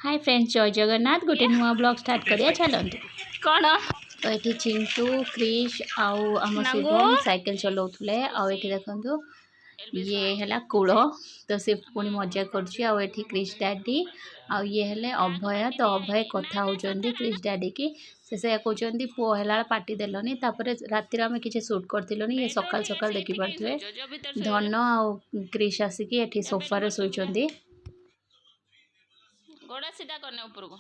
Hi friends जय जगन्नाथ गोटे नुआ ब्लॉग स्टार्ट करिया चलते कौन तो ये चिंटू क्रिश आउ आम शिवम साइकिल चलाउले आउ देखो ये है कूल तो सी पुणी मजा कर क्रिश डैडी आउ ये हेले अभय तो अभय कथा होती क्रिश डैडी की से कहते पुओ है पार्टी देलनी रातिर आम कि सुट करूँ ये सकाल सकाल देखिपे धन आउ क्रिश आसिकी सोफार शोचती गोड़ा सीधा करने ऊपर को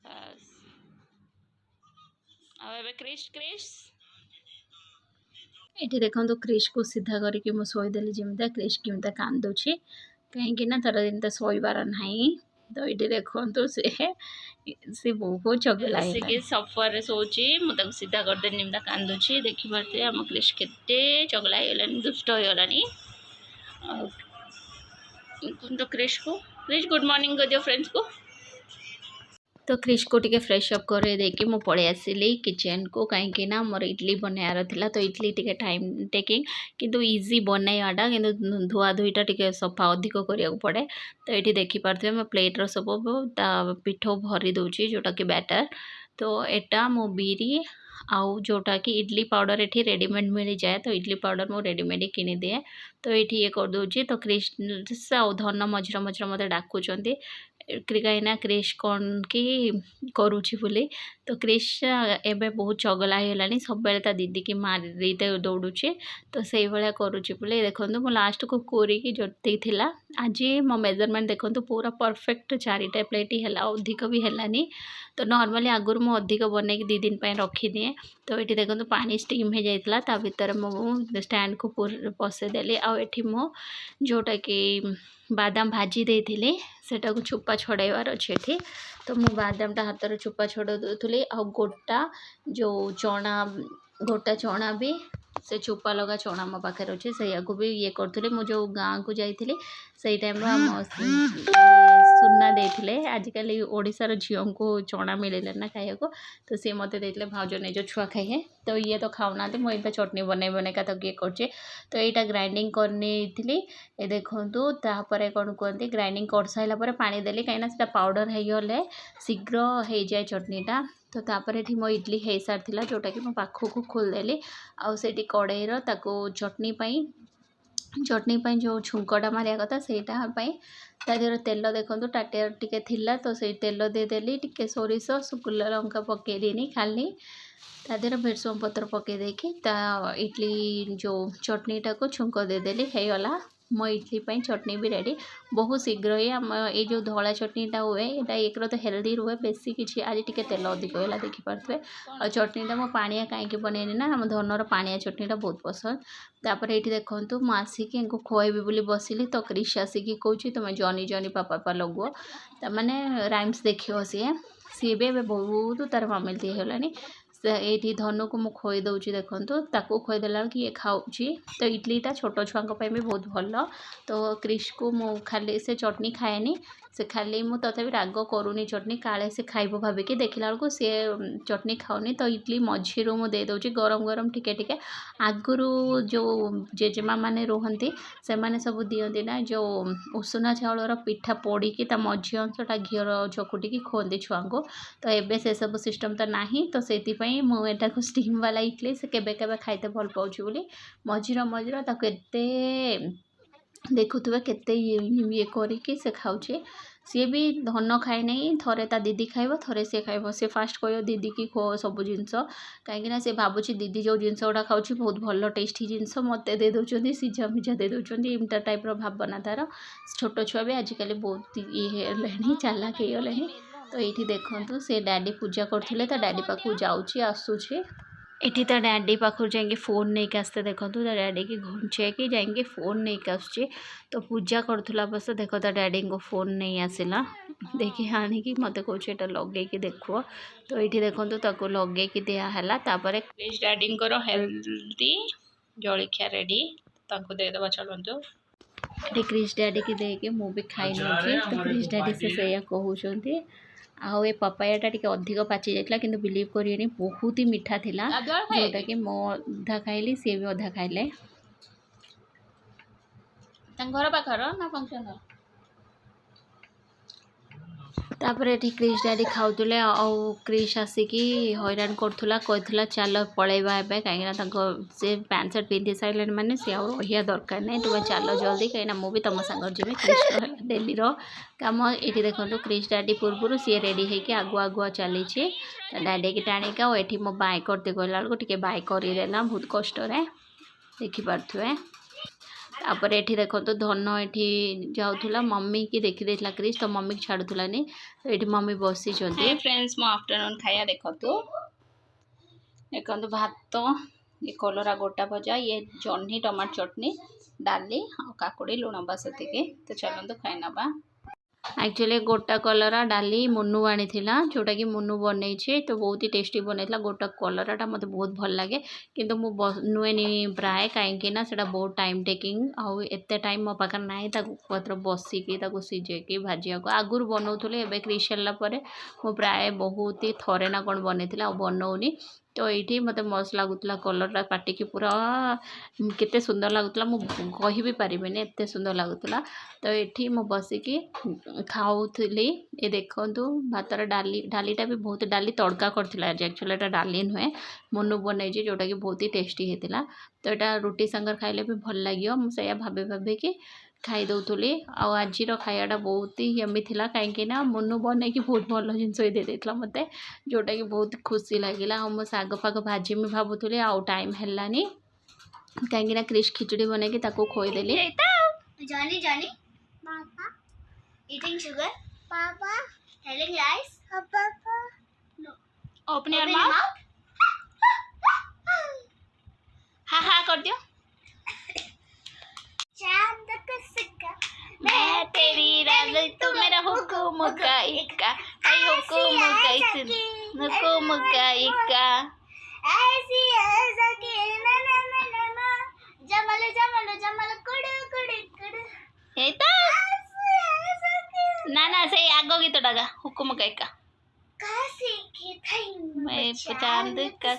बस अब क्रिश क्रिश ये देखो तो क्रिश को सीधा करके मुझे शोदेली जमी क्रिश केमता कांदुची कहीं तार जमी शोबार ना तो ये देखो तो सी बहुत चगला है सफर शोची मुझे सीधा करदे जमी कांदुची देखिपे आम क्रिश केते चगला है दुष्ट हो गलानी तो क्रिश गुड मॉर्निंग कर दियो फ्रेंड्स को तो क्रिश को टिके फ्रेश अप कर देकी मु पड़े आसिली किचन को कहीं मोर इडली बनायार थिला तो इडली टिके टाइम टेकिंग किंतु इजी बनाइवाटा किंतु धुआ धुईटा टिके सफा अधिक करिया पड़े तो ये देखि पारथि मैं प्लेट्र सब पिठो भरी दूची जोटा कि बैटर तो एटा मो बीरी आउ जोटा कि इडली पाउडर ये रेडीमेड मिल जाए तो इडली पाउडर मो रेडीमेड किनी दिए तो ये कर दूची तो क्रिश आउ धन मझिर मझिर मत डाकुचंती कहीं क्रिश कौन कि करुँची बोली तो क्रिश एबे बहुत चगला होगा सब बेले दीदी की मारी दौड़ुचे तो से भाया करुँची बोले देखो मो लास्ट को कोरिकी जोती थिला आज मो मेजरमेंट देखो पूरा परफेक्ट 4टा प्लेट ही है अधिक भी है तो नॉर्मली आगुरी मु अधिक बनई 2 दिन रखीदिए तो ये देखो पानी स्टीम हो जाता भितर मु स्टैंड को पशेदेली आठी मो जोटा कि बादाम भाजी देती सेटा को चुपा छड़ाइबार अच्छे तो मु बादामटा हाथ चुपा छड़ा दूसरी आ गोटा चना भी से चुपा लगा चना मो पाखे अच्छे से भी ये करी मुझे गाँव को जाइली से टाइम सुना देते आजिकल ओडिशार झील को चना मिले ना खाया को तो सी मत देते भाज निज छुआ खाए तो ये तो खाऊना मुझे चटनी बनई बनईका तो ये करे तो यहाँ ग्राइंडिंग करनी ये देखूँ तापर कौन कहते ग्राइंडिंग कर सारापर पानी देली कहीं पाउडर होगले शीघ्र हो जाए चटनीटा तो तापर ये मो इडली हो सारी जोटा कि मो पाखक खोलदेली आउट कड़ईर चटनी जो छुंकटा मारिया कथा से तेल देखो टाटिया टिके थिला तो से तेल देदेली टिके सोरिष शुक्ला लंका पकईदेनी खाली तादेर भेरसुंग पत्र पकई देकी इडली जो चटनीटा को छुंक देदेली होगला मो इडली चटनी भी रेडी बहुत शीघ्र ही ये जो धला चटनीटा हुए यहाँ एक तो हेल्दी रुए बेसी किसी आज टी तेल अधिक है देखिपे और चटनीटा मो पानिया कहीं बनईनी ना आम धनर पानिया चटनीटा बहुत पसंद तापर ये देखूँ मुझे खुआबी बोली बसिली तो क्रिश आसिकी कौच तुम जनी जनी पापा लगुओ मैंने राइम्स देखियो सी भी बहुत तार मामिलती होलानी ये धनु को मुझे खोई दूची देखो ताकू खोईदेला कि ये खाऊँगी तो इडलीटा छोट छुआ भी बहुत भल तो क्रिश को मु खाली से चटनी खाएनी से खाली मु तथापि राग करूनी चटनी काले से खाइब भाविकी देखला बेलू सी चटनी खाऊनी तो इडली मझीर मुझे दूची गरम गरम टिके टिके आगुरु जो जेजेमा मैंने रुहती से मैंने सब दियंती ना जो उषुना चाउलर पिठा पोड़ीकी मझी अंशटा घीर चकुटिकी खोलती छुआ को तो एबे से सब सिस्टम तो ना तो से मुझे स्टीम वाला इडली से केबे केबे खाइते भल पाऊँ बोली मझीर मझीर केते देखुवे केते ये करिकी से खाऊे सी भी धन खाए नहीं थरे ता दीदी खाइब थरे सी खाइब सी फास्ट कह दीदी की खो सब जिनस कहीं सी भावुँ दीदी जो जिनस गुड़ा खाऊँ बहुत भल टेस्टी जिनस मत दे दौरान सीझा मिझा दे दौरान एमता टाइप्र भावना तार छोट छुआ भी आजिकल बहुत ये चालाक हो गले तो ये देखूँ से डैडी पूजा करते तो डैडी पाखु जाऊँगी आसूँ इटी तो डैडी पाखु जाकि फोन नहीं आसते देखो तो डैडी की घुंचेकी जाकि फोन नहीं आसुची तो पूजा करूला बस देखो तो डैडी को फोन नहीं आसला देखी आनिकी मत कौच लगे देखो तो ये देखो तो लगे दिहला डैडी हेल्दी जलिया रेडी देदेबा चलतु ये क्रिश डैडी की देके मु भी खाई नौची तो क्रिश डैडी से कहते आउ ये पपायाटा टी अधिक पाची जाता कि बिलीव करें बहुत ही मीठा थिला जोटा कि मो अधा खाइली सी भी अधा खाइले घर पाखर ना फंक्शन तापर एठी क्रिश डैडी खाऊले क्रिश आसिकी हैरान करूला कहला चल पलैबा एबे कहीं से पैंट शर्ट पिंधि सारे मैंने सी रहा दरकार नहीं तुम चल जल्दी कहीं मुझे तुम सांग जी क्रिश डेली कम ये देखो क्रिश डैडी पूर्व सी रेडी होगी आगुआ आगुआ चली डैडी की टाणिका और ये मो बाय करते गला टे बाय करदेला बहुत कष्ट देखिपे तापर ये देखो तो धन ये जाऊला मम्मी की देखी क्रिश तो मम्मी छाड़ूलानी तो ये मम्मी बसी फ्रेंड्स मो आफ्टरनून खाया देखो देखो भात ये कलरा गोटा भजा ये जह्नी टमाटर चटनी डाली और काकुड़ी लुण बस तो चलते खाई ना एक्चुअली गोटा कलरा डाली मुनु आनी जोटा कि मुनु बनई तो बहुत ही टेस्टी बनई गोटा कलराटा मत बहुत भल लगे किंतु मु नुएनी प्राय कहीं बहुत टाइम टेकिंग आउ एते टाइम मो पाखे ना पत्र बसिकी सीझेकी भाजिया को आगुरी बनाऊली एवं क्रिश मु प्राय बहुत ही थरे ना कौन बनई बनाऊनी तो ये मत मस्त लगुला कलर पाटी की पूरा केते सुंदर लगुला मु कहि भी पारिबेनी एते सुंदर लगुला तो ये मु बसिकी खाऊली ये देखु भातर डाली डालीटा भी बहुत डाली तड़का करथिला एक्चुअली एटा डाली नुहे मुनु बनई जोटा कि बहुत ही टेस्टी होता तो यहाँ रुटी संगर खाइले भी भल लगे मुझे भाभी भाभी कि खाई दौली आज खायाटा बहुत ही यमी थिला कहीं मुनु बनई कि बहुत भल जिनस दे देता मत जोटा कि बहुत खुशी लगे मो साग फाग भाजी भी भावुली आउ टाइम है कहीं क्रिश खिचड़ी बनई कि खोईदेली Johnny, Johnny. Papa. Eating sugar. Papa. Telling lies. Papa. No. Open your mouth हा हा कर दियो चांद का सिक्का मैं तेरी रानी तू मेरा हुकुम का इक्का ऐ हुकुम का इक्का ऐसी ऐसा कि ना ना ना ना ना जमल जमल जमल कुड़ कुड़ कुड़ ये तो ऐसा कि ना ना से आगो गीत डागा हुकुम का इक्का काशी की थई मैं चांद का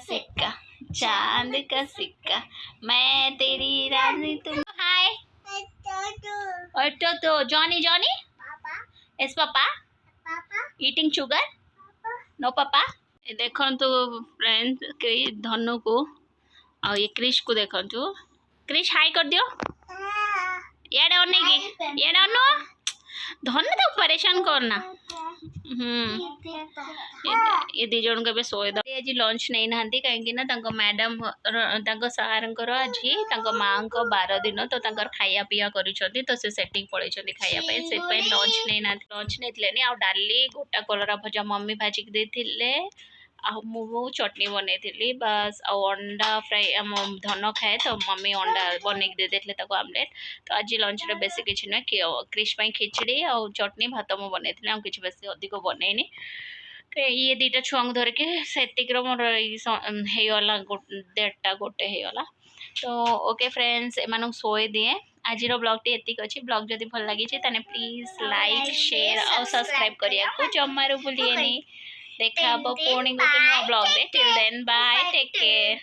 सिक्का मैं तेरी रानी तुम हाय और तो जॉनी जॉनी पापा एस पापा पापा ईटिंग शुगर नो पापा देखो तो फ्रेंड्स धनु को और ये क्रिश को देखो तो क्रिश हाई कर दियो याडे और नहीं की याडे और नो धनु तो परेशान करना ये दी जन को सोए आज लंच नहीं ना कहीं मैडम सार आज माँ को 12 दिन तो खाया पीया कर तो से सेटिंग पड़े खायापी से लंच नहीं ना लंच नहीं आ डाली गोटा कलरा भजा मम्मी भाजिक देते मु चटनी बनई बस आ अंडा फ्राई धन खाए तो मम्मी अंडा बन दे देते आमलेट तो आज लंच रे बेसी किसी ना क्रिश खिचड़ी और चटनी भात मु बनई कि बेस अधिक बनईनी ये दीटा छुआ धरिकी सेतिक मोर होगला 1:30 गोटे होगला तो ओके फ्रेंड्स एम शोए दिए आज ब्लॉग टी अच्छी ब्लॉग जदि भल लगी प्लीज लाइक शेयर और सब्सक्राइब करने जमारू भूलिए देखा पुणी गोटे नुआ blog till then bye take care.